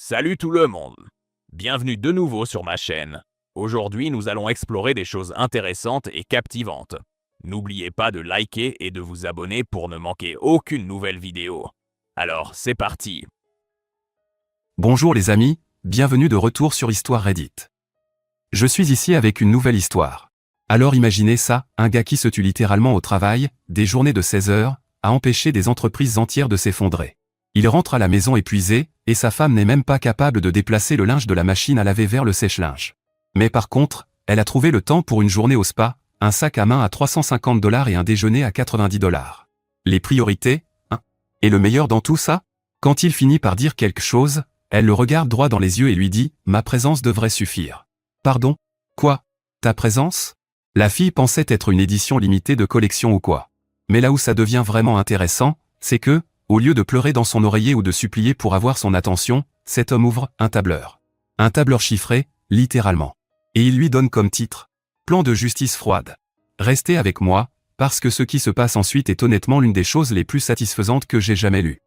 Salut tout le monde! Bienvenue de nouveau sur ma chaîne. Aujourd'hui, nous allons explorer des choses intéressantes et captivantes. N'oubliez pas de liker et de vous abonner pour ne manquer aucune nouvelle vidéo. Alors, c'est parti! Bonjour les amis, bienvenue de retour sur Histoire Reddit. Je suis ici avec une nouvelle histoire. Alors imaginez ça, un gars qui se tue littéralement au travail, des journées de 16 heures, a empêché des entreprises entières de s'effondrer. Il rentre à la maison épuisé, et sa femme n'est même pas capable de déplacer le linge de la machine à laver vers le sèche-linge. Mais par contre, elle a trouvé le temps pour une journée au spa, un sac à main à $350 et un déjeuner à $90. Les priorités, hein? Et le meilleur dans tout ça? Quand il finit par dire quelque chose, elle le regarde droit dans les yeux et lui dit « Ma présence devrait suffire. » Pardon? Quoi? Ta présence? La fille pensait être une édition limitée de collection ou quoi. Mais là où ça devient vraiment intéressant, c'est que, au lieu de pleurer dans son oreiller ou de supplier pour avoir son attention, cet homme ouvre un tableur. Un tableur chiffré, littéralement. Et il lui donne comme titre « Plan de justice froide. Restez avec moi, parce que ce qui se passe ensuite est honnêtement l'une des choses les plus satisfaisantes que j'ai jamais lues. »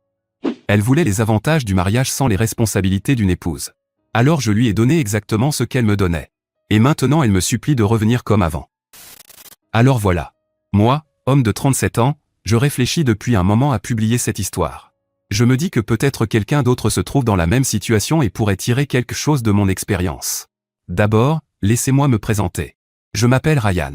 Elle voulait les avantages du mariage sans les responsabilités d'une épouse. Alors je lui ai donné exactement ce qu'elle me donnait. Et maintenant elle me supplie de revenir comme avant. Alors voilà. Moi, homme de 37 ans, je réfléchis depuis un moment à publier cette histoire. Je me dis que peut-être quelqu'un d'autre se trouve dans la même situation et pourrait tirer quelque chose de mon expérience. D'abord, laissez-moi me présenter. Je m'appelle Ryan.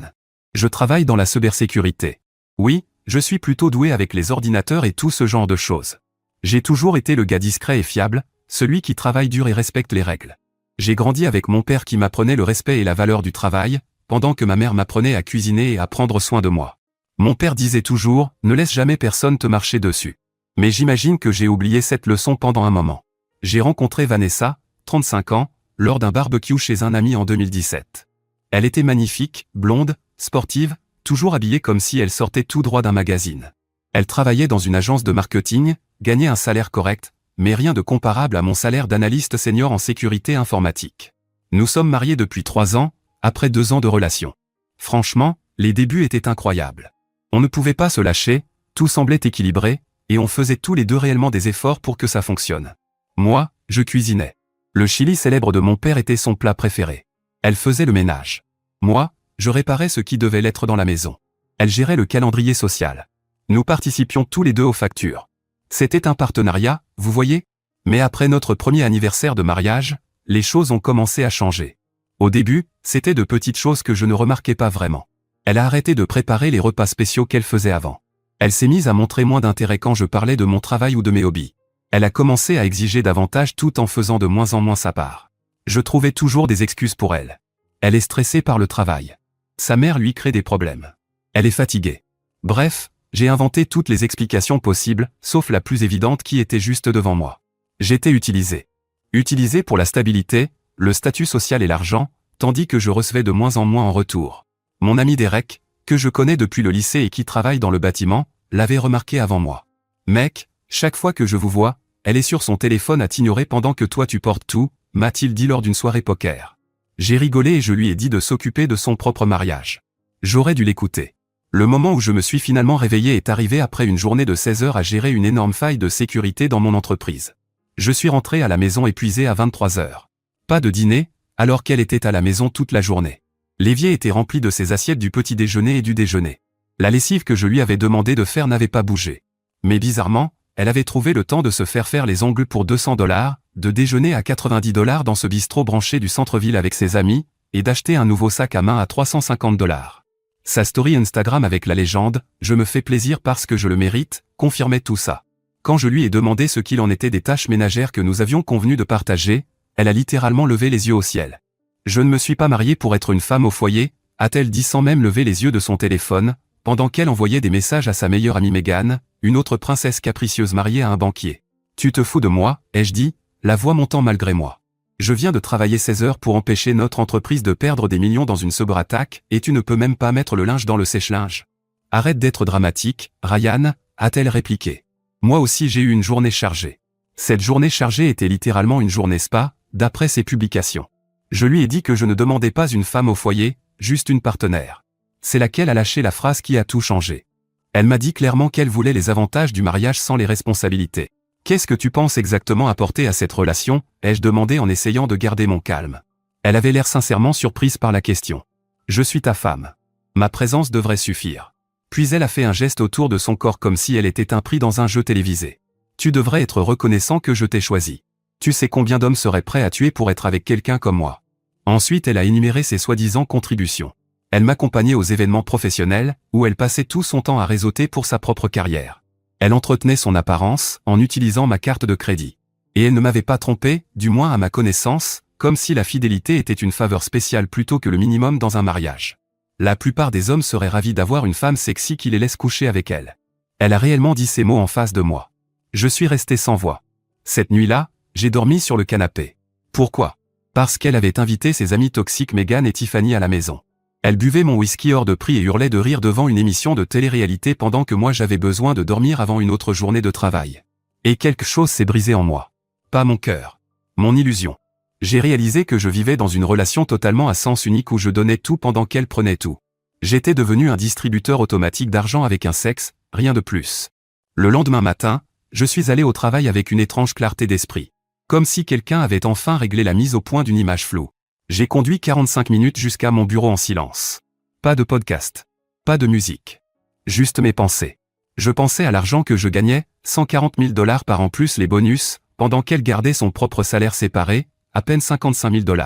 Je travaille dans la cybersécurité. Oui, je suis plutôt doué avec les ordinateurs et tout ce genre de choses. J'ai toujours été le gars discret et fiable, celui qui travaille dur et respecte les règles. J'ai grandi avec mon père qui m'apprenait le respect et la valeur du travail, pendant que ma mère m'apprenait à cuisiner et à prendre soin de moi. Mon père disait toujours, ne laisse jamais personne te marcher dessus. Mais j'imagine que j'ai oublié cette leçon pendant un moment. J'ai rencontré Vanessa, 35 ans, lors d'un barbecue chez un ami en 2017. Elle était magnifique, blonde, sportive, toujours habillée comme si elle sortait tout droit d'un magazine. Elle travaillait dans une agence de marketing, gagnait un salaire correct, mais rien de comparable à mon salaire d'analyste senior en sécurité informatique. Nous sommes mariés depuis 3 ans, après 2 ans de relation. Franchement, les débuts étaient incroyables. On ne pouvait pas se lâcher, tout semblait équilibré, et on faisait tous les deux réellement des efforts pour que ça fonctionne. Moi, je cuisinais. Le chili célèbre de mon père était son plat préféré. Elle faisait le ménage. Moi, je réparais ce qui devait l'être dans la maison. Elle gérait le calendrier social. Nous participions tous les deux aux factures. C'était un partenariat, vous voyez? Mais après notre premier anniversaire de mariage, les choses ont commencé à changer. Au début, c'était de petites choses que je ne remarquais pas vraiment. Elle a arrêté de préparer les repas spéciaux qu'elle faisait avant. Elle s'est mise à montrer moins d'intérêt quand je parlais de mon travail ou de mes hobbies. Elle a commencé à exiger davantage tout en faisant de moins en moins sa part. Je trouvais toujours des excuses pour elle. Elle est stressée par le travail. Sa mère lui crée des problèmes. Elle est fatiguée. Bref, j'ai inventé toutes les explications possibles, sauf la plus évidente qui était juste devant moi. J'étais utilisé. Utilisé pour la stabilité, le statut social et l'argent, tandis que je recevais de moins en moins en retour. Mon ami Derek, que je connais depuis le lycée et qui travaille dans le bâtiment, l'avait remarqué avant moi. Mec, chaque fois que je vous vois, elle est sur son téléphone à t'ignorer pendant que toi tu portes tout, m'a-t-il dit lors d'une soirée poker. J'ai rigolé et je lui ai dit de s'occuper de son propre mariage. J'aurais dû l'écouter. Le moment où je me suis finalement réveillé est arrivé après une journée de 16 heures à gérer une énorme faille de sécurité dans mon entreprise. Je suis rentré à la maison épuisé à 23 heures. Pas de dîner, alors qu'elle était à la maison toute la journée. L'évier était rempli de ses assiettes du petit déjeuner et du déjeuner. La lessive que je lui avais demandé de faire n'avait pas bougé. Mais bizarrement, elle avait trouvé le temps de se faire les ongles pour $200, de déjeuner à $90 dans ce bistrot branché du centre-ville avec ses amis, et d'acheter un nouveau sac à main à $350. Sa story Instagram avec la légende « Je me fais plaisir parce que je le mérite » confirmait tout ça. Quand je lui ai demandé ce qu'il en était des tâches ménagères que nous avions convenu de partager, elle a littéralement levé les yeux au ciel. « Je ne me suis pas mariée pour être une femme au foyer », a-t-elle dit sans même lever les yeux de son téléphone, pendant qu'elle envoyait des messages à sa meilleure amie Meghan, une autre princesse capricieuse mariée à un banquier. « Tu te fous de moi ?» ai-je dit, la voix montant malgré moi. « Je viens de travailler 16 heures pour empêcher notre entreprise de perdre des millions dans une cyberattaque, et tu ne peux même pas mettre le linge dans le sèche-linge. » « Arrête d'être dramatique, Ryan » a-t-elle répliqué. Moi aussi j'ai eu une journée chargée. Cette journée chargée était littéralement une journée spa, d'après ses publications. Je lui ai dit que je ne demandais pas une femme au foyer, juste une partenaire. C'est laquelle a lâché la phrase qui a tout changé. Elle m'a dit clairement qu'elle voulait les avantages du mariage sans les responsabilités. Qu'est-ce que tu penses exactement apporter à cette relation ? Ai-je demandé en essayant de garder mon calme. Elle avait l'air sincèrement surprise par la question. Je suis ta femme. Ma présence devrait suffire. Puis elle a fait un geste autour de son corps comme si elle était un prix dans un jeu télévisé. Tu devrais être reconnaissant que je t'ai choisi. Tu sais combien d'hommes seraient prêts à tuer pour être avec quelqu'un comme moi. Ensuite elle a énuméré ses soi-disant contributions. Elle m'accompagnait aux événements professionnels, où elle passait tout son temps à réseauter pour sa propre carrière. Elle entretenait son apparence, en utilisant ma carte de crédit. Et elle ne m'avait pas trompé, du moins à ma connaissance, comme si la fidélité était une faveur spéciale plutôt que le minimum dans un mariage. La plupart des hommes seraient ravis d'avoir une femme sexy qui les laisse coucher avec elle. Elle a réellement dit ces mots en face de moi. Je suis resté sans voix. Cette nuit-là, j'ai dormi sur le canapé. Pourquoi ? Parce qu'elle avait invité ses amies toxiques Megan et Tiffany à la maison. Elle buvait mon whisky hors de prix et hurlait de rire devant une émission de télé-réalité pendant que moi j'avais besoin de dormir avant une autre journée de travail. Et quelque chose s'est brisé en moi. Pas mon cœur. Mon illusion. J'ai réalisé que je vivais dans une relation totalement à sens unique où je donnais tout pendant qu'elle prenait tout. J'étais devenu un distributeur automatique d'argent avec un sexe, rien de plus. Le lendemain matin, je suis allé au travail avec une étrange clarté d'esprit. Comme si quelqu'un avait enfin réglé la mise au point d'une image floue. J'ai conduit 45 minutes jusqu'à mon bureau en silence. Pas de podcast. Pas de musique. Juste mes pensées. Je pensais à l'argent que je gagnais, 140 000 $ par an plus les bonus, pendant qu'elle gardait son propre salaire séparé, à peine 55 000 $.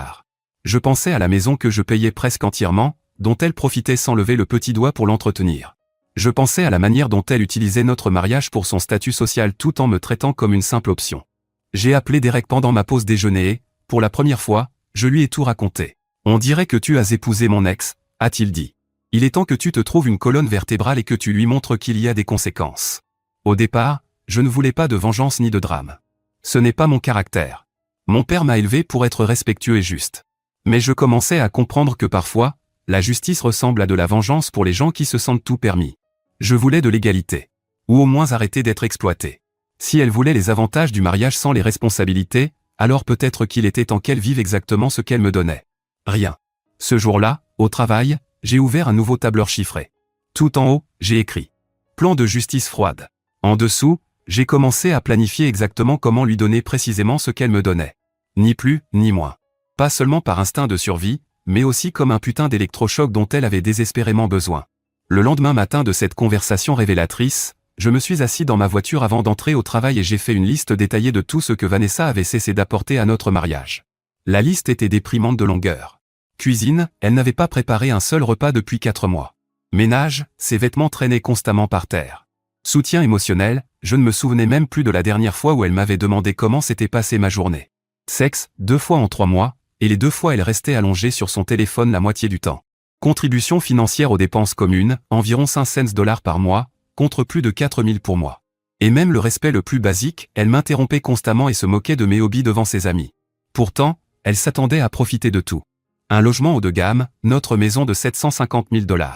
Je pensais à la maison que je payais presque entièrement, dont elle profitait sans lever le petit doigt pour l'entretenir. Je pensais à la manière dont elle utilisait notre mariage pour son statut social tout en me traitant comme une simple option. J'ai appelé Derek pendant ma pause déjeuner et, pour la première fois, je lui ai tout raconté. On dirait que tu as épousé mon ex, a-t-il dit. Il est temps que tu te trouves une colonne vertébrale et que tu lui montres qu'il y a des conséquences. Au départ, je ne voulais pas de vengeance ni de drame. Ce n'est pas mon caractère. Mon père m'a élevé pour être respectueux et juste. Mais je commençais à comprendre que parfois, la justice ressemble à de la vengeance pour les gens qui se sentent tout permis. Je voulais de l'égalité. Ou au moins arrêter d'être exploité. Si elle voulait les avantages du mariage sans les responsabilités, alors peut-être qu'il était temps qu'elle vive exactement ce qu'elle me donnait. Rien. Ce jour-là, au travail, j'ai ouvert un nouveau tableur chiffré. Tout en haut, j'ai écrit « Plan de justice froide ». En dessous, j'ai commencé à planifier exactement comment lui donner précisément ce qu'elle me donnait. Ni plus, ni moins. Pas seulement par instinct de survie, mais aussi comme un putain d'électrochoc dont elle avait désespérément besoin. Le lendemain matin de cette conversation révélatrice, je me suis assis dans ma voiture avant d'entrer au travail et j'ai fait une liste détaillée de tout ce que Vanessa avait cessé d'apporter à notre mariage. La liste était déprimante de longueur. Cuisine, elle n'avait pas préparé un seul repas depuis 4 mois. Ménage, ses vêtements traînaient constamment par terre. Soutien émotionnel, je ne me souvenais même plus de la dernière fois où elle m'avait demandé comment s'était passée ma journée. Sexe, 2 fois en 3 mois, et les 2 fois elle restait allongée sur son téléphone la moitié du temps. Contribution financière aux dépenses communes, environ 5 cents $ par mois, contre plus de 4 000 pour moi. Et même le respect le plus basique, elle m'interrompait constamment et se moquait de mes hobbies devant ses amis. Pourtant, elle s'attendait à profiter de tout. Un logement haut de gamme, notre maison de 750 000 $.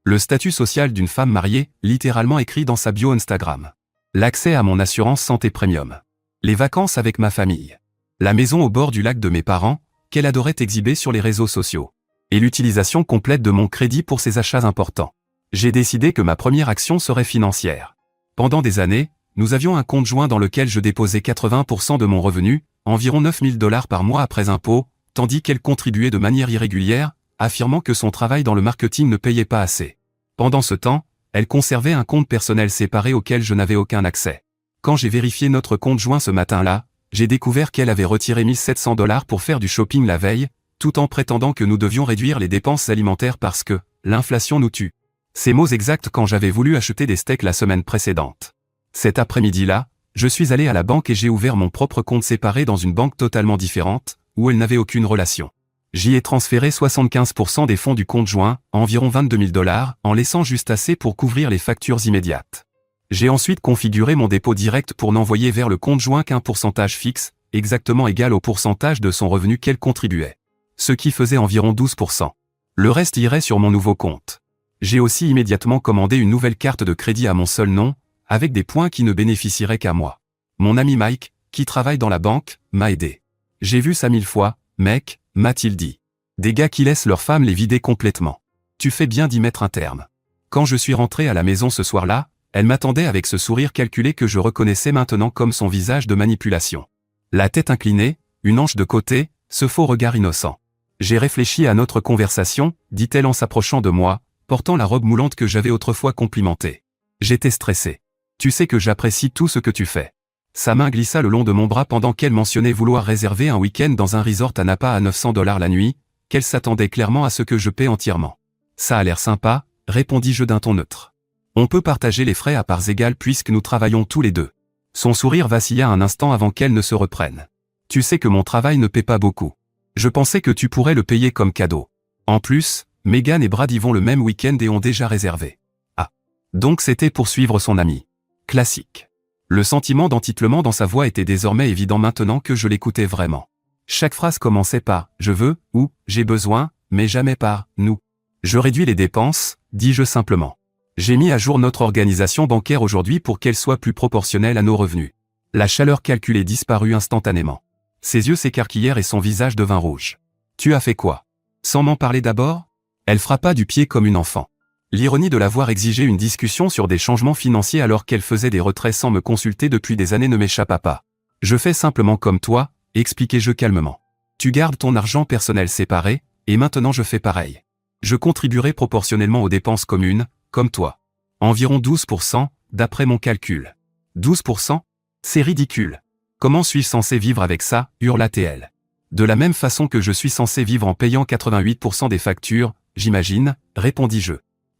Le statut social d'une femme mariée, littéralement écrit dans sa bio Instagram. L'accès à mon assurance santé premium. Les vacances avec ma famille. La maison au bord du lac de mes parents, qu'elle adorait exhiber sur les réseaux sociaux. Et l'utilisation complète de mon crédit pour ses achats importants. J'ai décidé que ma première action serait financière. Pendant des années, nous avions un compte joint dans lequel je déposais 80% de mon revenu, environ 9 000 $ par mois après impôts, tandis qu'elle contribuait de manière irrégulière, affirmant que son travail dans le marketing ne payait pas assez. Pendant ce temps, elle conservait un compte personnel séparé auquel je n'avais aucun accès. Quand j'ai vérifié notre compte joint ce matin-là, j'ai découvert qu'elle avait retiré 1 700 $ pour faire du shopping la veille, tout en prétendant que nous devions réduire les dépenses alimentaires parce que l'inflation nous tue. Ces mots exacts quand j'avais voulu acheter des steaks la semaine précédente. Cet après-midi-là, je suis allé à la banque et j'ai ouvert mon propre compte séparé dans une banque totalement différente, où elle n'avait aucune relation. J'y ai transféré 75% des fonds du compte joint, environ 22 000 $, en laissant juste assez pour couvrir les factures immédiates. J'ai ensuite configuré mon dépôt direct pour n'envoyer vers le compte joint qu'un pourcentage fixe, exactement égal au pourcentage de son revenu qu'elle contribuait. Ce qui faisait environ 12%. Le reste irait sur mon nouveau compte. J'ai aussi immédiatement commandé une nouvelle carte de crédit à mon seul nom, avec des points qui ne bénéficieraient qu'à moi. Mon ami Mike, qui travaille dans la banque, m'a aidé. J'ai vu ça 1000 fois, mec, m'a-t-il dit. Des gars qui laissent leurs femmes les vider complètement. Tu fais bien d'y mettre un terme. Quand je suis rentré à la maison ce soir-là, Elle m'attendait avec ce sourire calculé que je reconnaissais maintenant comme son visage de manipulation. La tête inclinée, une hanche de côté, ce faux regard innocent. J'ai réfléchi à notre conversation, dit-elle en s'approchant de moi, portant la robe moulante que j'avais autrefois complimentée. J'étais stressé. Tu sais que j'apprécie tout ce que tu fais. Sa main glissa le long de mon bras pendant qu'elle mentionnait vouloir réserver un week-end dans un resort à Napa à $900 la nuit, qu'elle s'attendait clairement à ce que je paie entièrement. Ça a l'air sympa, répondis-je d'un ton neutre. On peut partager les frais à parts égales puisque nous travaillons tous les deux. Son sourire vacilla un instant avant qu'elle ne se reprenne. Tu sais que mon travail ne paie pas beaucoup. Je pensais que tu pourrais le payer comme cadeau. En plus, Megan et Brad y vont le même week-end et ont déjà réservé. Ah. Donc c'était pour suivre son ami. Classique. Le sentiment d'entitlement dans sa voix était désormais évident maintenant que je l'écoutais vraiment. Chaque phrase commençait par « je veux » ou « j'ai besoin », mais jamais par « nous ». Je réduis les dépenses, dis-je simplement. J'ai mis à jour notre organisation bancaire aujourd'hui pour qu'elle soit plus proportionnelle à nos revenus. La chaleur calculée disparut instantanément. Ses yeux s'écarquillèrent et son visage devint rouge. « Tu as fait quoi ? Sans m'en parler d'abord ?» Elle frappa du pied comme une enfant. L'ironie de l'avoir exigé une discussion sur des changements financiers alors qu'elle faisait des retraits sans me consulter depuis des années ne m'échappa pas. « Je fais simplement comme toi », expliquai-je calmement. « Tu gardes ton argent personnel séparé, et maintenant je fais pareil. Je contribuerai proportionnellement aux dépenses communes, comme toi. Environ 12%, d'après mon calcul. 12%? C'est ridicule. Comment suis-je censé vivre avec ça, hurla-t-elle. De la même façon que je suis censé vivre en payant 88% des factures, j'imagine, répondis-je.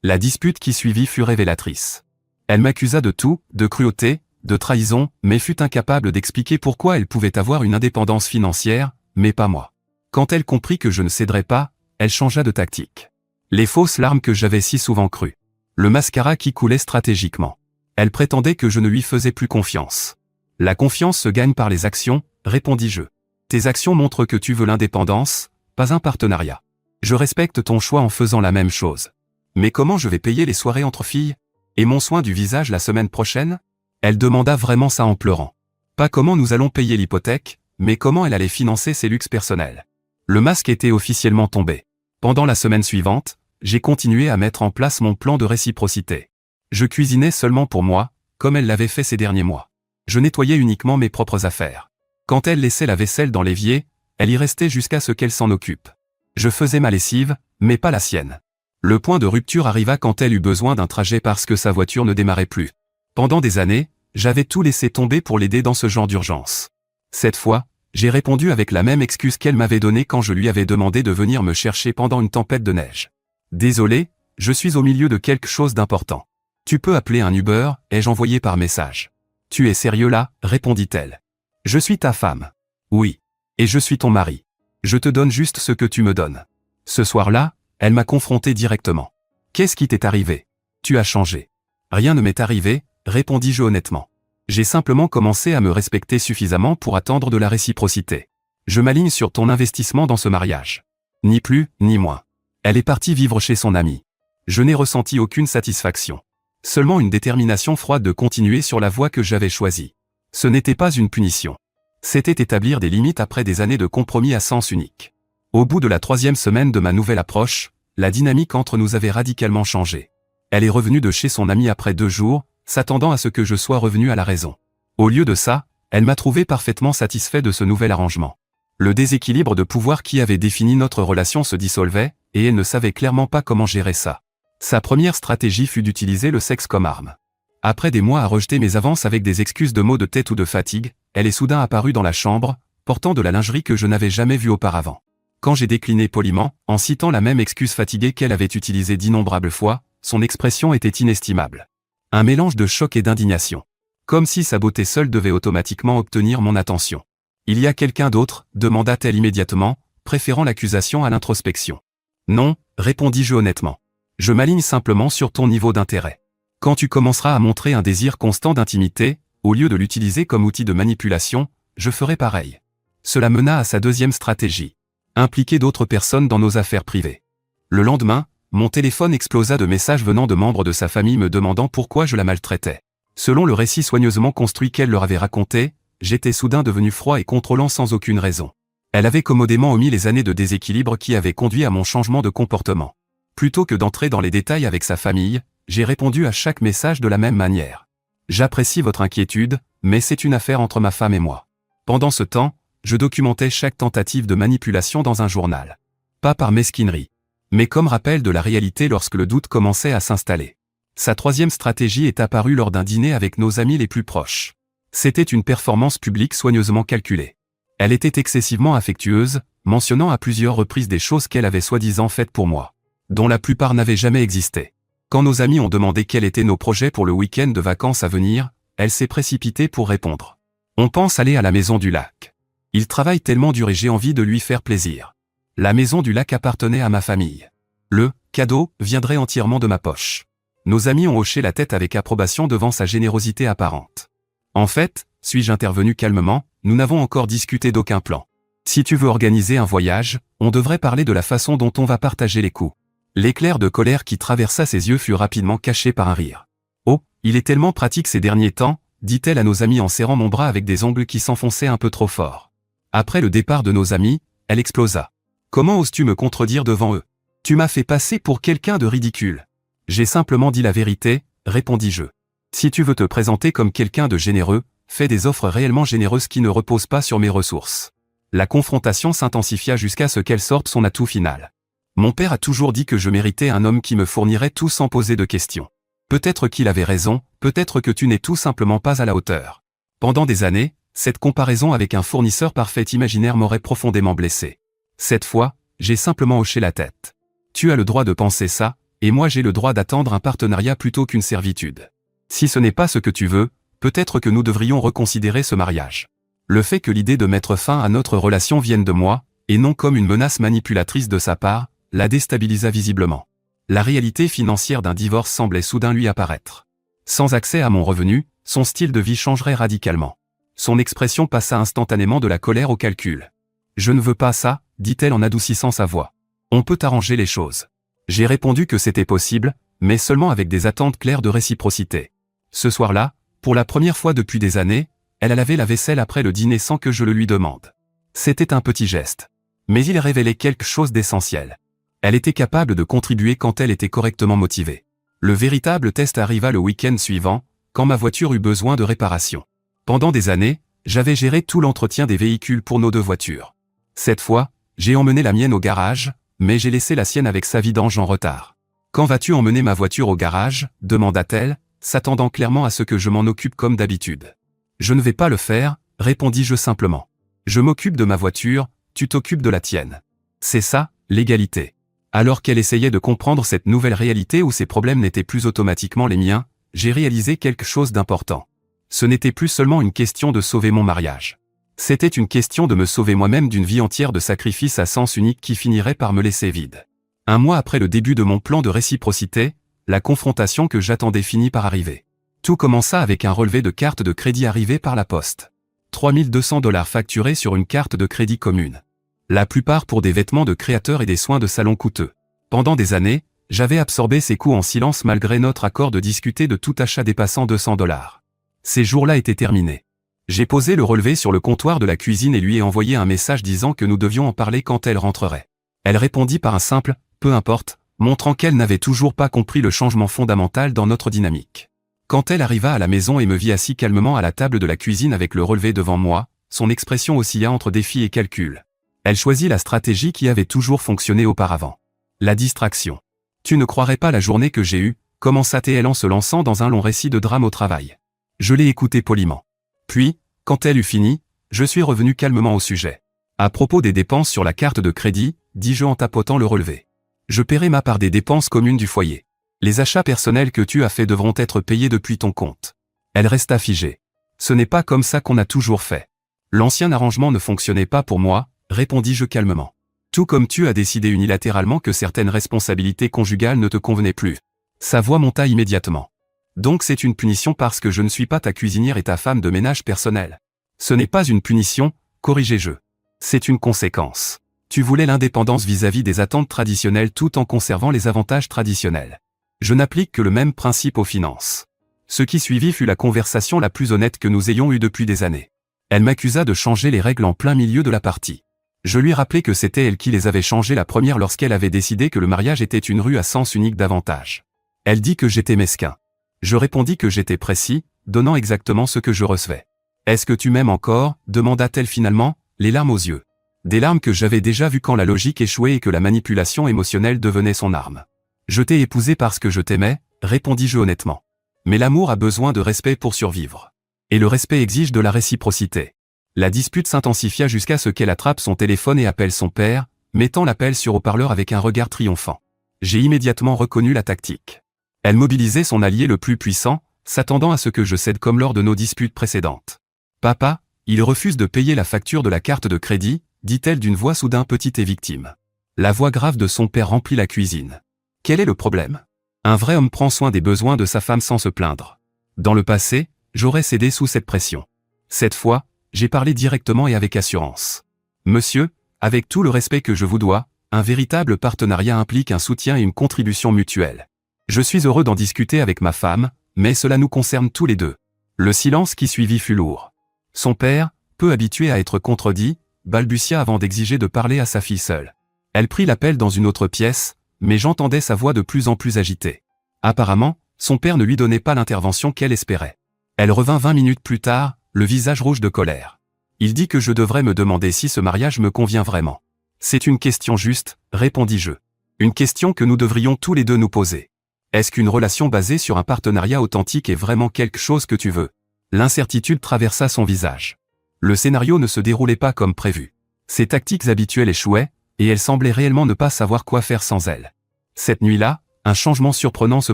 La dispute qui suivit fut révélatrice. Elle m'accusa de tout, de cruauté, de trahison, mais fut incapable d'expliquer pourquoi elle pouvait avoir une indépendance financière, mais pas moi. Quand elle comprit que je ne céderais pas, elle changea de tactique. Les fausses larmes que j'avais si souvent crues. Le mascara qui coulait stratégiquement. Elle prétendait que je ne lui faisais plus confiance. La confiance se gagne par les actions, répondis-je. Tes actions montrent que tu veux l'indépendance, pas un partenariat. Je respecte ton choix en faisant la même chose. Mais comment je vais payer les soirées entre filles? Et mon soin du visage la semaine prochaine? Elle demanda vraiment ça en pleurant. Pas comment nous allons payer l'hypothèque, mais comment elle allait financer ses luxes personnels. Le masque était officiellement tombé. Pendant la semaine suivante, j'ai continué à mettre en place mon plan de réciprocité. Je cuisinais seulement pour moi, comme elle l'avait fait ces derniers mois. Je nettoyais uniquement mes propres affaires. Quand elle laissait la vaisselle dans l'évier, elle y restait jusqu'à ce qu'elle s'en occupe. Je faisais ma lessive, mais pas la sienne. Le point de rupture arriva quand elle eut besoin d'un trajet parce que sa voiture ne démarrait plus. Pendant des années, j'avais tout laissé tomber pour l'aider dans ce genre d'urgence. Cette fois, j'ai répondu avec la même excuse qu'elle m'avait donnée quand je lui avais demandé de venir me chercher pendant une tempête de neige. Désolé, je suis au milieu de quelque chose d'important. Tu peux appeler un Uber, ai-je envoyé par message. Tu es sérieux là, répondit-elle. Je suis ta femme. Oui. Et je suis ton mari. Je te donne juste ce que tu me donnes. Ce soir-là, elle m'a confronté directement. Qu'est-ce qui t'est arrivé? Tu as changé. Rien ne m'est arrivé, répondis-je honnêtement. J'ai simplement commencé à me respecter suffisamment pour attendre de la réciprocité. Je m'aligne sur ton investissement dans ce mariage. Ni plus, ni moins. Elle est partie vivre chez son amie. Je n'ai ressenti aucune satisfaction. Seulement une détermination froide de continuer sur la voie que j'avais choisie. Ce n'était pas une punition. C'était établir des limites après des années de compromis à sens unique. Au bout de la 3e semaine de ma nouvelle approche, la dynamique entre nous avait radicalement changé. Elle est revenue de chez son amie après 2 jours, s'attendant à ce que je sois revenu à la raison. Au lieu de ça, elle m'a trouvé parfaitement satisfait de ce nouvel arrangement. Le déséquilibre de pouvoir qui avait défini notre relation se dissolvait, et elle ne savait clairement pas comment gérer ça. Sa première stratégie fut d'utiliser le sexe comme arme. Après des mois à rejeter mes avances avec des excuses de maux de tête ou de fatigue, elle est soudain apparue dans la chambre, portant de la lingerie que je n'avais jamais vue auparavant. Quand j'ai décliné poliment, en citant la même excuse fatiguée qu'elle avait utilisée d'innombrables fois, son expression était inestimable. Un mélange de choc et d'indignation. Comme si sa beauté seule devait automatiquement obtenir mon attention. « Il y a quelqu'un d'autre » demanda-t-elle immédiatement, préférant l'accusation à l'introspection. « Non » répondis-je honnêtement. « Je m'aligne simplement sur ton niveau d'intérêt. Quand tu commenceras à montrer un désir constant d'intimité, au lieu de l'utiliser comme outil de manipulation, je ferai pareil. » Cela mena à sa 2e stratégie. Impliquer d'autres personnes dans nos affaires privées. Le lendemain, mon téléphone explosa de messages venant de membres de sa famille me demandant pourquoi je la maltraitais. Selon le récit soigneusement construit qu'elle leur avait raconté, j'étais soudain devenu froid et contrôlant sans aucune raison. Elle avait commodément omis les années de déséquilibre qui avaient conduit à mon changement de comportement. Plutôt que d'entrer dans les détails avec sa famille, J'ai répondu à chaque message de la même manière. J'apprécie votre inquiétude, mais c'est une affaire entre ma femme et moi. Pendant ce temps, je documentais chaque tentative de manipulation dans un journal. Pas par mesquinerie, mais comme rappel de la réalité lorsque le doute commençait à s'installer. Sa troisième stratégie est apparue lors d'un dîner avec nos amis les plus proches. C'était une performance publique soigneusement calculée. Elle était excessivement affectueuse, mentionnant à plusieurs reprises des choses qu'elle avait soi-disant faites pour moi, dont la plupart n'avaient jamais existé. Quand nos amis ont demandé quels étaient nos projets pour le week-end de vacances à venir, elle s'est précipitée pour répondre. On pense aller à la maison du lac. Il travaille tellement dur et j'ai envie de lui faire plaisir. La maison du lac appartenait à ma famille. Le cadeau viendrait entièrement de ma poche. Nos amis ont hoché la tête avec approbation devant sa générosité apparente. En fait, suis-je intervenu calmement, nous n'avons encore discuté d'aucun plan. Si tu veux organiser un voyage, on devrait parler de la façon dont on va partager les coûts. L'éclair de colère qui traversa ses yeux fut rapidement caché par un rire. Oh, il est tellement pratique ces derniers temps, dit-elle à nos amis en serrant mon bras avec des ongles qui s'enfonçaient un peu trop fort. Après le départ de nos amis, elle explosa. Comment oses-tu me contredire devant eux? Tu m'as fait passer pour quelqu'un de ridicule. J'ai simplement dit la vérité, répondis-je. Si tu veux te présenter comme quelqu'un de généreux, fais des offres réellement généreuses qui ne reposent pas sur mes ressources. La confrontation s'intensifia jusqu'à ce qu'elle sorte son atout final. Mon père a toujours dit que je méritais un homme qui me fournirait tout sans poser de questions. Peut-être qu'il avait raison, peut-être que tu n'es tout simplement pas à la hauteur. Pendant des années, cette comparaison avec un fournisseur parfait imaginaire m'aurait profondément blessé. Cette fois, j'ai simplement hoché la tête. Tu as le droit de penser ça, et moi j'ai le droit d'attendre un partenariat plutôt qu'une servitude. Si ce n'est pas ce que tu veux, peut-être que nous devrions reconsidérer ce mariage. Le fait que l'idée de mettre fin à notre relation vienne de moi, et non comme une menace manipulatrice de sa part, la déstabilisa visiblement. La réalité financière d'un divorce semblait soudain lui apparaître. Sans accès à mon revenu, son style de vie changerait radicalement. Son expression passa instantanément de la colère au calcul. « Je ne veux pas ça », dit-elle en adoucissant sa voix. « On peut arranger les choses. » J'ai répondu que c'était possible, mais seulement avec des attentes claires de réciprocité. Ce soir-là, pour la première fois depuis des années, elle a lavé la vaisselle après le dîner sans que je le lui demande. C'était un petit geste. Mais il révélait quelque chose d'essentiel. Elle était capable de contribuer quand elle était correctement motivée. Le véritable test arriva le week-end suivant, quand ma voiture eut besoin de réparation. Pendant des années, j'avais géré tout l'entretien des véhicules pour nos deux voitures. Cette fois, j'ai emmené la mienne au garage, mais j'ai laissé la sienne avec sa vidange en retard. « Quand vas-tu emmener ma voiture au garage ?» demanda-t-elle, s'attendant clairement à ce que je m'en occupe comme d'habitude. « Je ne vais pas le faire », répondis-je simplement. « Je m'occupe de ma voiture, tu t'occupes de la tienne. C'est ça, l'égalité. » Alors qu'elle essayait de comprendre cette nouvelle réalité où ses problèmes n'étaient plus automatiquement les miens, j'ai réalisé quelque chose d'important. Ce n'était plus seulement une question de sauver mon mariage. C'était une question de me sauver moi-même d'une vie entière de sacrifices à sens unique qui finirait par me laisser vide. Un mois après le début de mon plan de réciprocité, la confrontation que j'attendais finit par arriver. Tout commença avec un relevé de carte de crédit arrivé par la poste. 3200 $ facturés sur une carte de crédit commune. La plupart pour des vêtements de créateurs et des soins de salon coûteux. Pendant des années, j'avais absorbé ces coûts en silence malgré notre accord de discuter de tout achat dépassant 200 $. Ces jours-là étaient terminés. J'ai posé le relevé sur le comptoir de la cuisine et lui ai envoyé un message disant que nous devions en parler quand elle rentrerait. Elle répondit par un simple « peu importe », montrant qu'elle n'avait toujours pas compris le changement fondamental dans notre dynamique. Quand elle arriva à la maison et me vit assis calmement à la table de la cuisine avec le relevé devant moi, son expression oscilla entre défi et calcul. Elle choisit la stratégie qui avait toujours fonctionné auparavant. La distraction. « Tu ne croirais pas la journée que j'ai eue », commença-t-elle en se lançant dans un long récit de drame au travail. Je l'ai écoutée poliment. Puis, quand elle eut fini, je suis revenu calmement au sujet. À propos des dépenses sur la carte de crédit, dis-je en tapotant le relevé. Je paierai ma part des dépenses communes du foyer. Les achats personnels que tu as faits devront être payés depuis ton compte. Elle resta figée. Ce n'est pas comme ça qu'on a toujours fait. L'ancien arrangement ne fonctionnait pas pour moi, répondis-je calmement. Tout comme tu as décidé unilatéralement que certaines responsabilités conjugales ne te convenaient plus. Sa voix monta immédiatement. Donc c'est une punition parce que je ne suis pas ta cuisinière et ta femme de ménage personnelle. Ce n'est pas une punition, corrigeai-je. C'est une conséquence. Tu voulais l'indépendance vis-à-vis des attentes traditionnelles tout en conservant les avantages traditionnels. Je n'applique que le même principe aux finances. Ce qui suivit fut la conversation la plus honnête que nous ayons eue depuis des années. Elle m'accusa de changer les règles en plein milieu de la partie. Je lui rappelai que c'était elle qui les avait changées la première lorsqu'elle avait décidé que le mariage était une rue à sens unique davantage. Elle dit que j'étais mesquin. Je répondis que j'étais précis, donnant exactement ce que je recevais. Est-ce que tu m'aimes encore, demanda-t-elle finalement, les larmes aux yeux. Des larmes que j'avais déjà vues quand la logique échouait et que la manipulation émotionnelle devenait son arme. Je t'ai épousé parce que je t'aimais, répondis-je honnêtement. Mais l'amour a besoin de respect pour survivre. Et le respect exige de la réciprocité. La dispute s'intensifia jusqu'à ce qu'elle attrape son téléphone et appelle son père, mettant l'appel sur haut-parleur avec un regard triomphant. J'ai immédiatement reconnu la tactique. Elle mobilisait son allié le plus puissant, s'attendant à ce que je cède comme lors de nos disputes précédentes. « Papa, il refuse de payer la facture de la carte de crédit », dit-elle d'une voix soudain petite et victime. La voix grave de son père remplit la cuisine. Quel est le problème? Un vrai homme prend soin des besoins de sa femme sans se plaindre. Dans le passé, j'aurais cédé sous cette pression. Cette fois, j'ai parlé directement et avec assurance. Monsieur, avec tout le respect que je vous dois, un véritable partenariat implique un soutien et une contribution mutuelle. Je suis heureux d'en discuter avec ma femme, mais cela nous concerne tous les deux. Le silence qui suivit fut lourd. Son père, peu habitué à être contredit, balbutia avant d'exiger de parler à sa fille seule. Elle prit l'appel dans une autre pièce, mais j'entendais sa voix de plus en plus agitée. Apparemment, son père ne lui donnait pas l'intervention qu'elle espérait. Elle revint 20 minutes plus tard, le visage rouge de colère. Il dit que je devrais me demander si ce mariage me convient vraiment. C'est une question juste, répondis-je. Une question que nous devrions tous les deux nous poser. Est-ce qu'une relation basée sur un partenariat authentique est vraiment quelque chose que tu veux? L'incertitude traversa son visage. Le scénario ne se déroulait pas comme prévu. Ses tactiques habituelles échouaient, et elle semblait réellement ne pas savoir quoi faire sans elle. Cette nuit-là, un changement surprenant se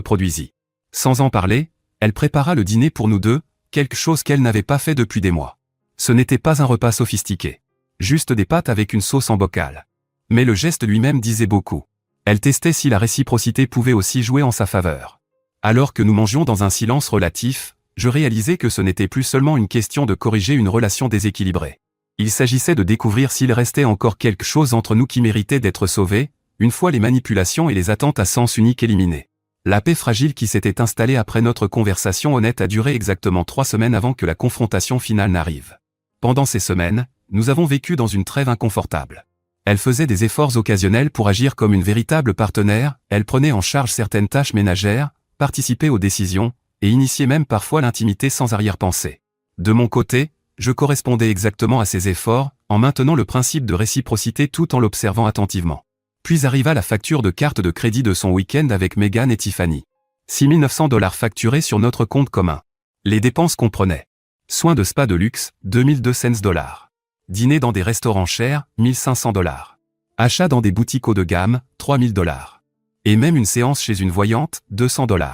produisit. Sans en parler, elle prépara le dîner pour nous deux, quelque chose qu'elle n'avait pas fait depuis des mois. Ce n'était pas un repas sophistiqué. Juste des pâtes avec une sauce en bocal. Mais le geste lui-même disait beaucoup. Elle testait si la réciprocité pouvait aussi jouer en sa faveur. Alors que nous mangions dans un silence relatif, je réalisais que ce n'était plus seulement une question de corriger une relation déséquilibrée. Il s'agissait de découvrir s'il restait encore quelque chose entre nous qui méritait d'être sauvé, une fois les manipulations et les attentes à sens unique éliminées. La paix fragile qui s'était installée après notre conversation honnête a duré exactement 3 semaines avant que la confrontation finale n'arrive. Pendant ces semaines, nous avons vécu dans une trêve inconfortable. Elle faisait des efforts occasionnels pour agir comme une véritable partenaire, elle prenait en charge certaines tâches ménagères, participait aux décisions, et initiait même parfois l'intimité sans arrière-pensée. De mon côté, je correspondais exactement à ces efforts, en maintenant le principe de réciprocité tout en l'observant attentivement. Puis arriva la facture de carte de crédit de son week-end avec Megan et Tiffany. 6 900 $ facturés sur notre compte commun. Les dépenses comprenaient soins de spa de luxe, 2200 $. Dîner dans des restaurants chers, 1500 $. Achat dans des boutiques haut de gamme, 3000 $. Et même une séance chez une voyante, 200 $.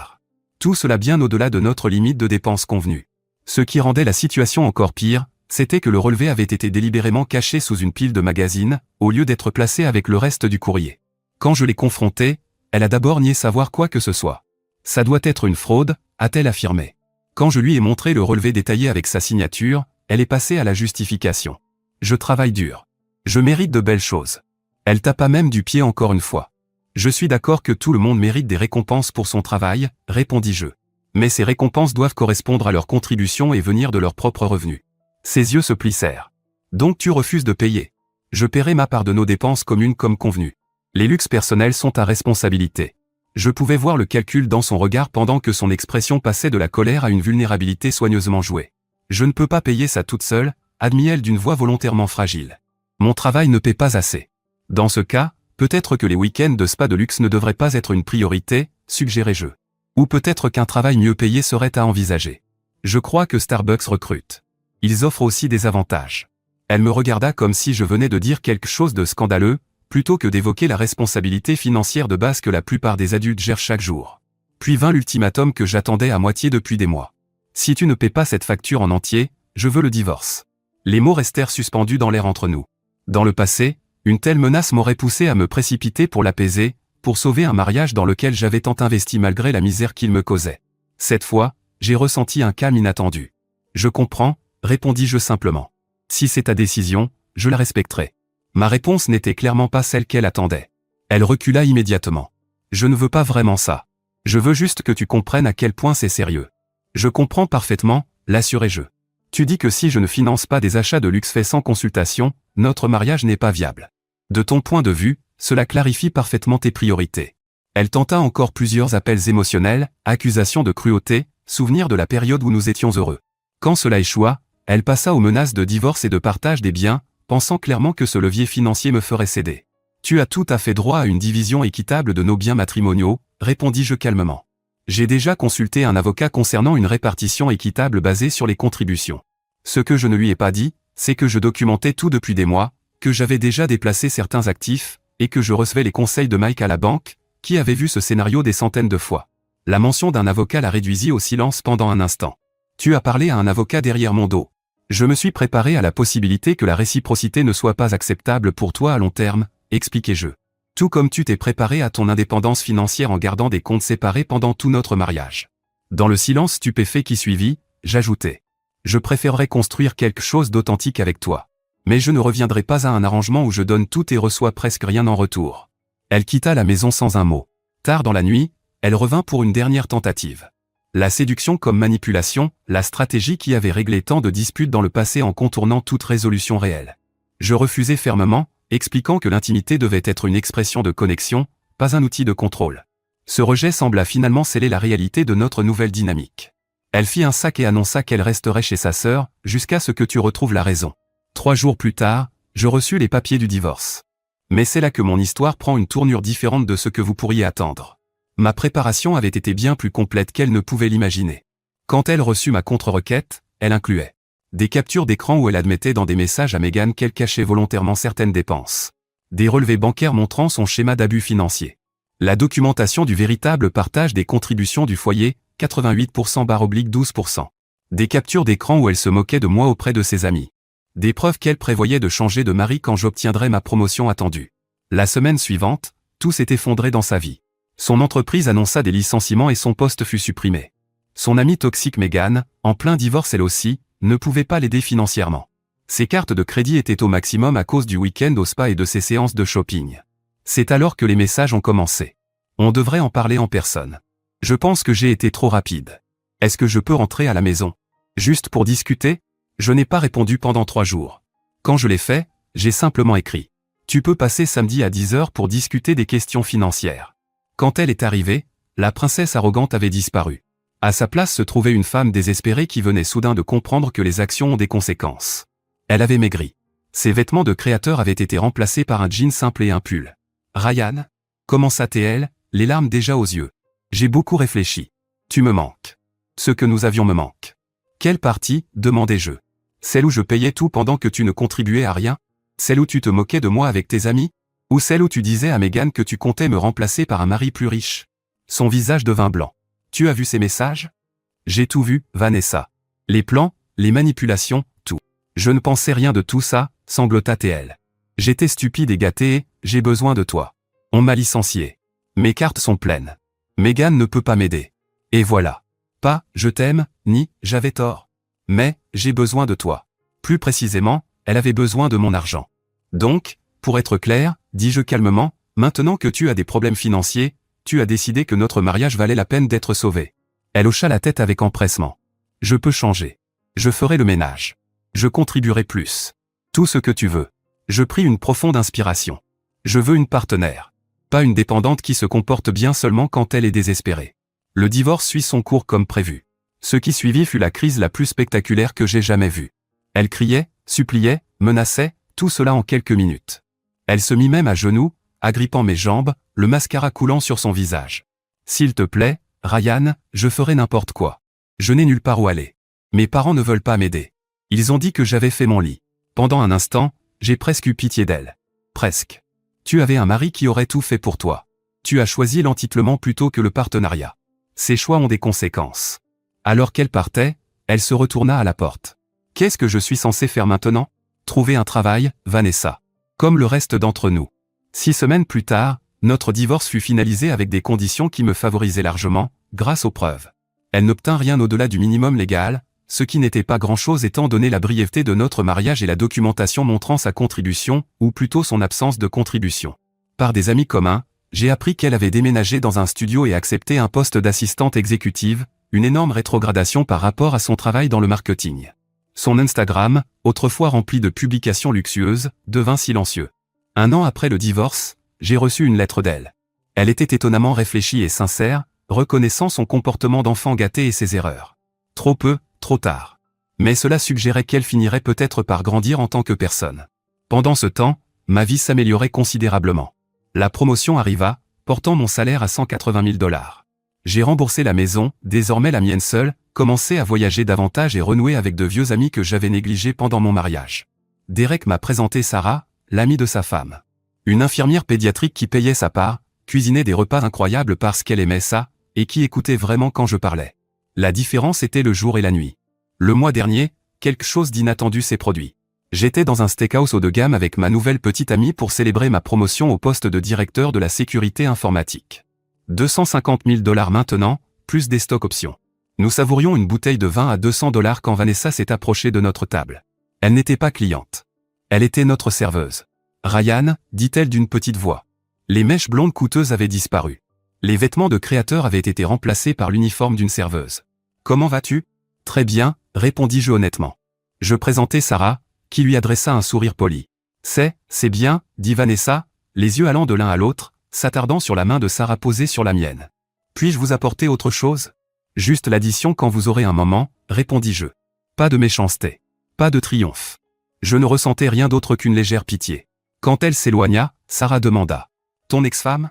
Tout cela bien au-delà de notre limite de dépenses convenue. Ce qui rendait la situation encore pire, c'était que le relevé avait été délibérément caché sous une pile de magazines, au lieu d'être placé avec le reste du courrier. Quand je l'ai confrontée, elle a d'abord nié savoir quoi que ce soit. Ça doit être une fraude, a-t-elle affirmé. Quand je lui ai montré le relevé détaillé avec sa signature, elle est passée à la justification. Je travaille dur. Je mérite de belles choses. Elle tapa même du pied encore une fois. Je suis d'accord que tout le monde mérite des récompenses pour son travail, répondis-je. Mais ces récompenses doivent correspondre à leur contribution et venir de leurs propres revenus. Ses yeux se plissèrent. Donc tu refuses de payer. Je paierai ma part de nos dépenses communes comme convenu. Les luxes personnels sont ta responsabilité. Je pouvais voir le calcul dans son regard pendant que son expression passait de la colère à une vulnérabilité soigneusement jouée. Je ne peux pas payer ça toute seule, admit-elle d'une voix volontairement fragile. Mon travail ne paie pas assez. Dans ce cas, peut-être que les week-ends de spa de luxe ne devraient pas être une priorité, suggérai-je. Ou peut-être qu'un travail mieux payé serait à envisager. Je crois que Starbucks recrute. Ils offrent aussi des avantages. Elle me regarda comme si je venais de dire quelque chose de scandaleux, plutôt que d'évoquer la responsabilité financière de base que la plupart des adultes gèrent chaque jour. Puis vint l'ultimatum que j'attendais à moitié depuis des mois. Si tu ne paies pas cette facture en entier, je veux le divorce. Les mots restèrent suspendus dans l'air entre nous. Dans le passé, une telle menace m'aurait poussé à me précipiter pour l'apaiser, pour sauver un mariage dans lequel j'avais tant investi malgré la misère qu'il me causait. Cette fois, j'ai ressenti un calme inattendu. Je comprends, répondis-je simplement. Si c'est ta décision, je la respecterai. Ma réponse n'était clairement pas celle qu'elle attendait. Elle recula immédiatement. Je ne veux pas vraiment ça. Je veux juste que tu comprennes à quel point c'est sérieux. Je comprends parfaitement, l'assurai-je. Tu dis que si je ne finance pas des achats de luxe faits sans consultation, notre mariage n'est pas viable. De ton point de vue, cela clarifie parfaitement tes priorités. Elle tenta encore plusieurs appels émotionnels, accusations de cruauté, souvenirs de la période où nous étions heureux. Quand cela échoua, elle passa aux menaces de divorce et de partage des biens, pensant clairement que ce levier financier me ferait céder. Tu as tout à fait droit à une division équitable de nos biens matrimoniaux, répondis-je calmement. J'ai déjà consulté un avocat concernant une répartition équitable basée sur les contributions. Ce que je ne lui ai pas dit, c'est que je documentais tout depuis des mois, que j'avais déjà déplacé certains actifs, et que je recevais les conseils de Mike à la banque, qui avait vu ce scénario des centaines de fois. La mention d'un avocat la réduisit au silence pendant un instant. Tu as parlé à un avocat derrière mon dos. Je me suis préparé à la possibilité que la réciprocité ne soit pas acceptable pour toi à long terme, expliquai-je. Tout comme tu t'es préparé à ton indépendance financière en gardant des comptes séparés pendant tout notre mariage. Dans le silence stupéfait qui suivit, j'ajoutai. Je préférerais construire quelque chose d'authentique avec toi. Mais je ne reviendrai pas à un arrangement où je donne tout et reçois presque rien en retour. Elle quitta la maison sans un mot. Tard dans la nuit, elle revint pour une dernière tentative. La séduction comme manipulation, la stratégie qui avait réglé tant de disputes dans le passé en contournant toute résolution réelle. Je refusai fermement, expliquant que l'intimité devait être une expression de connexion, pas un outil de contrôle. Ce rejet sembla finalement sceller la réalité de notre nouvelle dynamique. Elle fit un sac et annonça qu'elle resterait chez sa sœur, jusqu'à ce que tu retrouves la raison. 3 jours plus tard, je reçus les papiers du divorce. Mais c'est là que mon histoire prend une tournure différente de ce que vous pourriez attendre. Ma préparation avait été bien plus complète qu'elle ne pouvait l'imaginer. Quand elle reçut ma contre-requête, elle incluait des captures d'écran où elle admettait dans des messages à Meghan qu'elle cachait volontairement certaines dépenses. Des relevés bancaires montrant son schéma d'abus financier. La documentation du véritable partage des contributions du foyer, 88%/12%. Des captures d'écran où elle se moquait de moi auprès de ses amis. Des preuves qu'elle prévoyait de changer de mari quand j'obtiendrais ma promotion attendue. La semaine suivante, tout s'est effondré dans sa vie. Son entreprise annonça des licenciements et son poste fut supprimé. Son amie toxique Meghan, en plein divorce elle aussi, ne pouvait pas l'aider financièrement. Ses cartes de crédit étaient au maximum à cause du week-end au spa et de ses séances de shopping. C'est alors que les messages ont commencé. On devrait en parler en personne. Je pense que j'ai été trop rapide. Est-ce que je peux rentrer à la maison? Juste pour discuter? Je n'ai pas répondu pendant 3 jours. Quand je l'ai fait, j'ai simplement écrit. Tu peux passer samedi à 10h pour discuter des questions financières. Quand elle est arrivée, la princesse arrogante avait disparu. À sa place se trouvait une femme désespérée qui venait soudain de comprendre que les actions ont des conséquences. Elle avait maigri. Ses vêtements de créateur avaient été remplacés par un jean simple et un pull. Ryan? Commença-t-elle, les larmes déjà aux yeux. J'ai beaucoup réfléchi. Tu me manques. Ce que nous avions me manque. Quelle partie? Demandai-je. Celle où je payais tout pendant que tu ne contribuais à rien? Celle où tu te moquais de moi avec tes amis? Ou celle où tu disais à Meghan que tu comptais me remplacer par un mari plus riche? Son visage devint blanc. Tu as vu ces messages? J'ai tout vu, Vanessa. Les plans, les manipulations, tout. Je ne pensais rien de tout ça, sanglota-t-elle. J'étais stupide et gâté et j'ai besoin de toi. On m'a licencié. Mes cartes sont pleines. Meghan ne peut pas m'aider. Et voilà. Pas, je t'aime, ni, j'avais tort. Mais, j'ai besoin de toi. Plus précisément, elle avait besoin de mon argent. Donc, pour être clair, dis-je calmement, maintenant que tu as des problèmes financiers, tu as décidé que notre mariage valait la peine d'être sauvé. Elle hocha la tête avec empressement. Je peux changer. Je ferai le ménage. Je contribuerai plus. Tout ce que tu veux. Je pris une profonde inspiration. Je veux une partenaire. Pas une dépendante qui se comporte bien seulement quand elle est désespérée. Le divorce suit son cours comme prévu. Ce qui suivit fut la crise la plus spectaculaire que j'ai jamais vue. Elle criait, suppliait, menaçait, tout cela en quelques minutes. Elle se mit même à genoux, agrippant mes jambes, le mascara coulant sur son visage. S'il te plaît, Ryan, je ferai n'importe quoi. Je n'ai nulle part où aller. Mes parents ne veulent pas m'aider. Ils ont dit que j'avais fait mon lit. Pendant un instant, j'ai presque eu pitié d'elle. Presque. Tu avais un mari qui aurait tout fait pour toi. Tu as choisi l'entitlement plutôt que le partenariat. Ces choix ont des conséquences. Alors qu'elle partait, elle se retourna à la porte. Qu'est-ce que je suis censé faire maintenant? Trouver un travail, Vanessa. Comme le reste d'entre nous. 6 semaines plus tard, notre divorce fut finalisé avec des conditions qui me favorisaient largement, grâce aux preuves. Elle n'obtint rien au-delà du minimum légal, ce qui n'était pas grand-chose étant donné la brièveté de notre mariage et la documentation montrant sa contribution, ou plutôt son absence de contribution. Par des amis communs, j'ai appris qu'elle avait déménagé dans un studio et accepté un poste d'assistante exécutive, une énorme rétrogradation par rapport à son travail dans le marketing. Son Instagram, autrefois rempli de publications luxueuses, devint silencieux. 1 an après le divorce, j'ai reçu une lettre d'elle. Elle était étonnamment réfléchie et sincère, reconnaissant son comportement d'enfant gâté et ses erreurs. Trop peu, trop tard. Mais cela suggérait qu'elle finirait peut-être par grandir en tant que personne. Pendant ce temps, ma vie s'améliorait considérablement. La promotion arriva, portant mon salaire à 180 000 $. J'ai remboursé la maison, désormais la mienne seule, commencé à voyager davantage et renouer avec de vieux amis que j'avais négligés pendant mon mariage. Derek m'a présenté Sarah, l'amie de sa femme. Une infirmière pédiatrique qui payait sa part, cuisinait des repas incroyables parce qu'elle aimait ça, et qui écoutait vraiment quand je parlais. La différence était le jour et la nuit. Le mois dernier, quelque chose d'inattendu s'est produit. J'étais dans un steakhouse haut de gamme avec ma nouvelle petite amie pour célébrer ma promotion au poste de directeur de la sécurité informatique. 250 000 $ maintenant, plus des stock options. Nous savourions une bouteille de vin à 200 $ quand Vanessa s'est approchée de notre table. Elle n'était pas cliente. Elle était notre serveuse. Ryan, dit-elle d'une petite voix. Les mèches blondes coûteuses avaient disparu. Les vêtements de créateur avaient été remplacés par l'uniforme d'une serveuse. Comment vas-tu? Très bien, répondis-je honnêtement. Je présentai Sarah, qui lui adressa un sourire poli. C'est bien, dit Vanessa, les yeux allant de l'un à l'autre, s'attardant sur la main de Sarah posée sur la mienne. Puis-je vous apporter autre chose? Juste l'addition quand vous aurez un moment, répondis-je. Pas de méchanceté. Pas de triomphe. Je ne ressentais rien d'autre qu'une légère pitié. Quand elle s'éloigna, Sarah demanda. Ton ex-femme?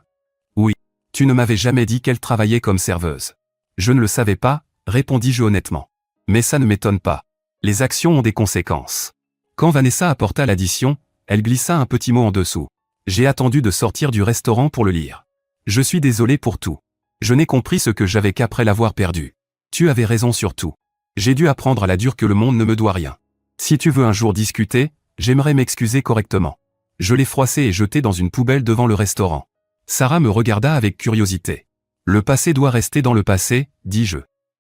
Oui. Tu ne m'avais jamais dit qu'elle travaillait comme serveuse. Je ne le savais pas, répondis-je honnêtement. Mais ça ne m'étonne pas. Les actions ont des conséquences. Quand Vanessa apporta l'addition, elle glissa un petit mot en dessous. J'ai attendu de sortir du restaurant pour le lire. Je suis désolé pour tout. Je n'ai compris ce que j'avais qu'après l'avoir perdu. Tu avais raison sur tout. J'ai dû apprendre à la dure que le monde ne me doit rien. Si tu veux un jour discuter, j'aimerais m'excuser correctement. Je l'ai froissé et jeté dans une poubelle devant le restaurant. Sarah me regarda avec curiosité. Le passé doit rester dans le passé, dis-je.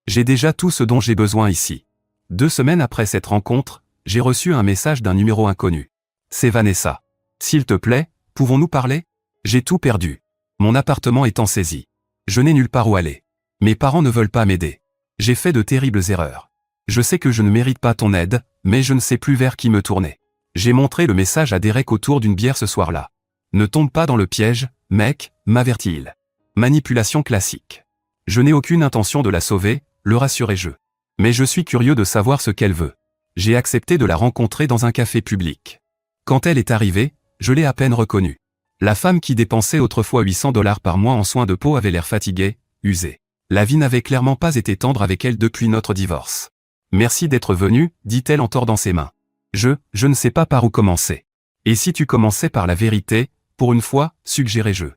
J'ai déjà tout ce dont j'ai besoin ici. 2 semaines après cette rencontre, j'ai reçu un message d'un numéro inconnu. C'est Vanessa. S'il te plaît, pouvons-nous parler? J'ai tout perdu. Mon appartement étant saisi. Je n'ai nulle part où aller. Mes parents ne veulent pas m'aider. J'ai fait de terribles erreurs. Je sais que je ne mérite pas ton aide, mais je ne sais plus vers qui me tourner. J'ai montré le message à Derek autour d'une bière ce soir-là. Ne tombe pas dans le piège, mec, m'avertit-il. Manipulation classique. Je n'ai aucune intention de la sauver, le rassurai-je. Mais je suis curieux de savoir ce qu'elle veut. J'ai accepté de la rencontrer dans un café public. Quand elle est arrivée, je l'ai à peine reconnue. La femme qui dépensait autrefois 800 $ par mois en soins de peau avait l'air fatiguée, usée. La vie n'avait clairement pas été tendre avec elle depuis notre divorce. Merci d'être venu, dit-elle en tordant ses mains. Je ne sais pas par où commencer. Et si tu commençais par la vérité, pour une fois, suggérai-je.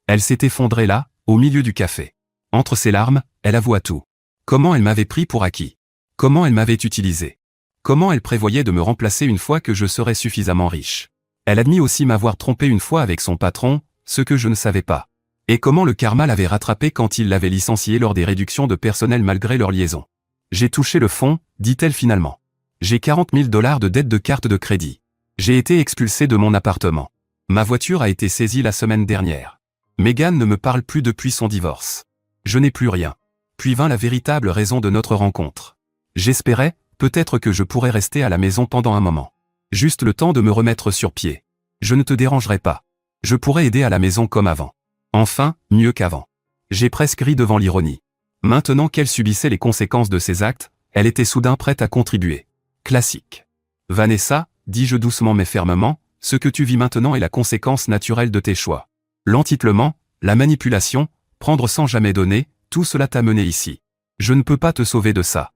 Elle s'est effondrée là, au milieu du café. Entre ses larmes, elle avoua tout. Comment elle m'avait pris pour acquis. Comment elle m'avait utilisé. Comment elle prévoyait de me remplacer une fois que je serais suffisamment riche. Elle admit aussi m'avoir trompé une fois avec son patron, ce que je ne savais pas. Et comment le karma l'avait rattrapé quand il l'avait licencié lors des réductions de personnel malgré leur liaison. J'ai touché le fond, dit-elle finalement. J'ai 40 000 $ de dette de carte de crédit. J'ai été expulsé de mon appartement. Ma voiture a été saisie la semaine dernière. Megan ne me parle plus depuis son divorce. Je n'ai plus rien. Puis vint la véritable raison de notre rencontre. J'espérais, peut-être que je pourrais rester à la maison pendant un moment. Juste le temps de me remettre sur pied. Je ne te dérangerai pas. Je pourrais aider à la maison comme avant. Enfin, mieux qu'avant. J'ai presque ri devant l'ironie. Maintenant qu'elle subissait les conséquences de ses actes, elle était soudain prête à contribuer. Classique. Vanessa, dis-je doucement mais fermement, ce que tu vis maintenant est la conséquence naturelle de tes choix. L'entitlement, la manipulation, prendre sans jamais donner, tout cela t'a mené ici. Je ne peux pas te sauver de ça.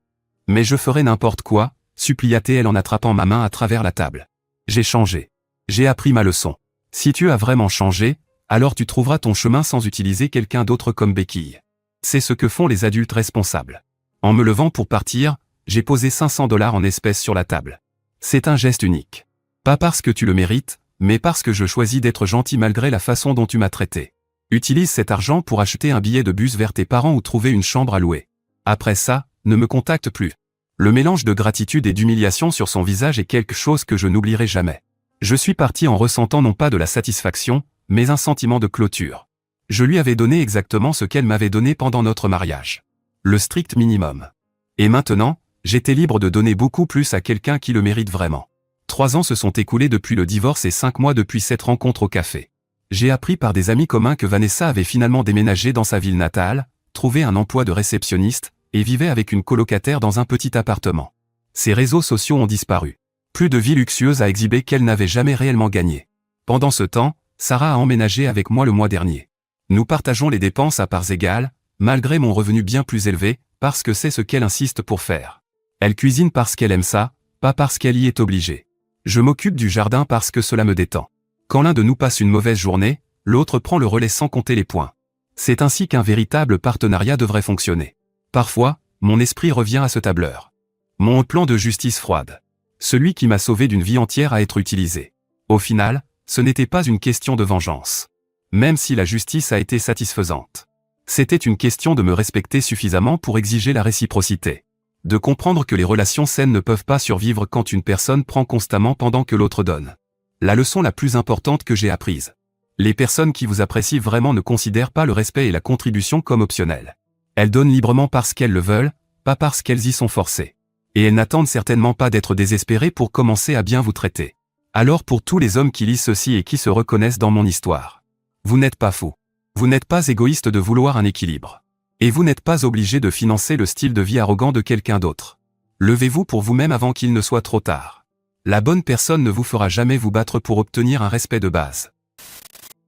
Mais je ferai n'importe quoi, supplia-t-elle en attrapant ma main à travers la table. J'ai changé. J'ai appris ma leçon. Si tu as vraiment changé, alors tu trouveras ton chemin sans utiliser quelqu'un d'autre comme béquille. C'est ce que font les adultes responsables. En me levant pour partir, j'ai posé 500 $ en espèces sur la table. C'est un geste unique. Pas parce que tu le mérites, mais parce que je choisis d'être gentil malgré la façon dont tu m'as traité. Utilise cet argent pour acheter un billet de bus vers tes parents ou trouver une chambre à louer. Après ça, ne me contacte plus. Le mélange de gratitude et d'humiliation sur son visage est quelque chose que je n'oublierai jamais. Je suis parti en ressentant non pas de la satisfaction, mais un sentiment de clôture. Je lui avais donné exactement ce qu'elle m'avait donné pendant notre mariage. Le strict minimum. Et maintenant, j'étais libre de donner beaucoup plus à quelqu'un qui le mérite vraiment. 3 ans se sont écoulés depuis le divorce et 5 mois depuis cette rencontre au café. j'ai appris par des amis communs que Vanessa avait finalement déménagé dans sa ville natale, trouvé un emploi de réceptionniste, et vivait avec une colocataire dans un petit appartement. Ses réseaux sociaux ont disparu. Plus de vie luxueuse à exhiber qu'elle n'avait jamais réellement gagné. Pendant ce temps, Sarah a emménagé avec moi le mois dernier. Nous partageons les dépenses à parts égales, malgré mon revenu bien plus élevé, parce que c'est ce qu'elle insiste pour faire. Elle cuisine parce qu'elle aime ça, pas parce qu'elle y est obligée. Je m'occupe du jardin parce que cela me détend. Quand l'un de nous passe une mauvaise journée, l'autre prend le relais sans compter les points. C'est ainsi qu'un véritable partenariat devrait fonctionner. Parfois, mon esprit revient à ce tableur. Mon plan de justice froide. Celui qui m'a sauvé d'une vie entière à être utilisé. Au final, ce n'était pas une question de vengeance. Même si la justice a été satisfaisante. C'était une question de me respecter suffisamment pour exiger la réciprocité. De comprendre que les relations saines ne peuvent pas survivre quand une personne prend constamment pendant que l'autre donne. La leçon la plus importante que j'ai apprise. Les personnes qui vous apprécient vraiment ne considèrent pas le respect et la contribution comme optionnels. Elles donnent librement parce qu'elles le veulent, pas parce qu'elles y sont forcées. Et elles n'attendent certainement pas d'être désespérées pour commencer à bien vous traiter. Alors pour tous les hommes qui lisent ceci et qui se reconnaissent dans mon histoire. Vous n'êtes pas fou. Vous n'êtes pas égoïste de vouloir un équilibre. Et vous n'êtes pas obligé de financer le style de vie arrogant de quelqu'un d'autre. Levez-vous pour vous-même avant qu'il ne soit trop tard. La bonne personne ne vous fera jamais vous battre pour obtenir un respect de base.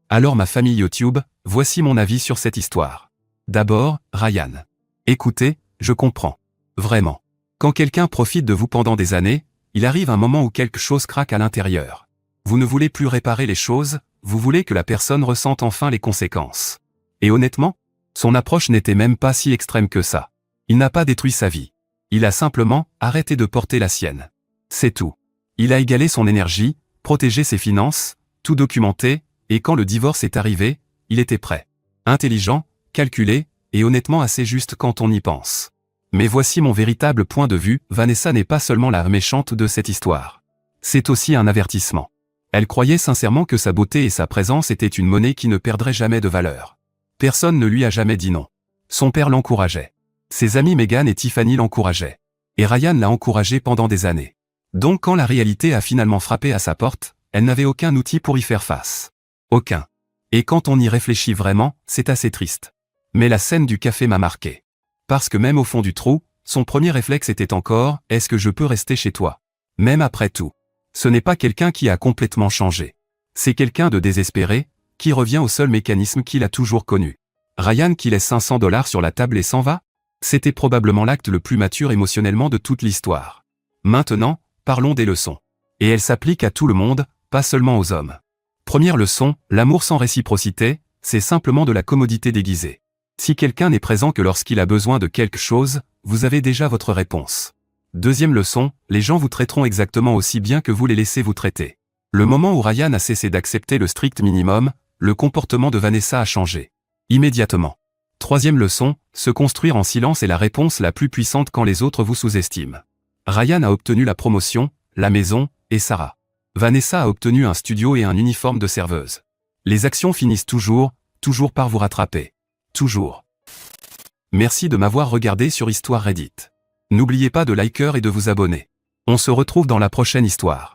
Alors ma famille YouTube, voici mon avis sur cette histoire. D'abord, Ryan. Écoutez, je comprends. Vraiment. Quand quelqu'un profite de vous pendant des années, il arrive un moment où quelque chose craque à l'intérieur. Vous ne voulez plus réparer les choses, vous voulez que la personne ressente enfin les conséquences. Et honnêtement, son approche n'était même pas si extrême que ça. Il n'a pas détruit sa vie. Il a simplement arrêté de porter la sienne. C'est tout. Il a égalé son énergie, protégé ses finances, tout documenté, et quand le divorce est arrivé, il était prêt. Intelligent, calculé, et honnêtement assez juste quand on y pense. Mais voici mon véritable point de vue, Vanessa n'est pas seulement la méchante de cette histoire. C'est aussi un avertissement. Elle croyait sincèrement que sa beauté et sa présence étaient une monnaie qui ne perdrait jamais de valeur. Personne ne lui a jamais dit non. Son père l'encourageait. Ses amis Meghan et Tiffany l'encourageaient. Et Ryan l'a encouragée pendant des années. Donc quand la réalité a finalement frappé à sa porte, elle n'avait aucun outil pour y faire face. Aucun. Et quand on y réfléchit vraiment, c'est assez triste. Mais la scène du café m'a marqué. Parce que même au fond du trou, son premier réflexe était encore « Est-ce que je peux rester chez toi ?» Même après tout. Ce n'est pas quelqu'un qui a complètement changé. C'est quelqu'un de désespéré, qui revient au seul mécanisme qu'il a toujours connu. Ryan qui laisse $500 sur la table et s'en va? C'était probablement l'acte le plus mature émotionnellement de toute l'histoire. Maintenant, parlons des leçons. Et elles s'appliquent à tout le monde, pas seulement aux hommes. Première leçon, l'amour sans réciprocité, c'est simplement de la commodité déguisée. Si quelqu'un n'est présent que lorsqu'il a besoin de quelque chose, vous avez déjà votre réponse. Deuxième leçon, les gens vous traiteront exactement aussi bien que vous les laissez vous traiter. Le moment où Ryan a cessé d'accepter le strict minimum, le comportement de Vanessa a changé. Immédiatement. Troisième leçon, se construire en silence est la réponse la plus puissante quand les autres vous sous-estiment. Ryan a obtenu la promotion, la maison, et Sarah. Vanessa a obtenu un studio et un uniforme de serveuse. Les actions finissent toujours par vous rattraper. Toujours. Merci de m'avoir regardé sur Histoire Reddit. N'oubliez pas de liker et de vous abonner. On se retrouve dans la prochaine histoire.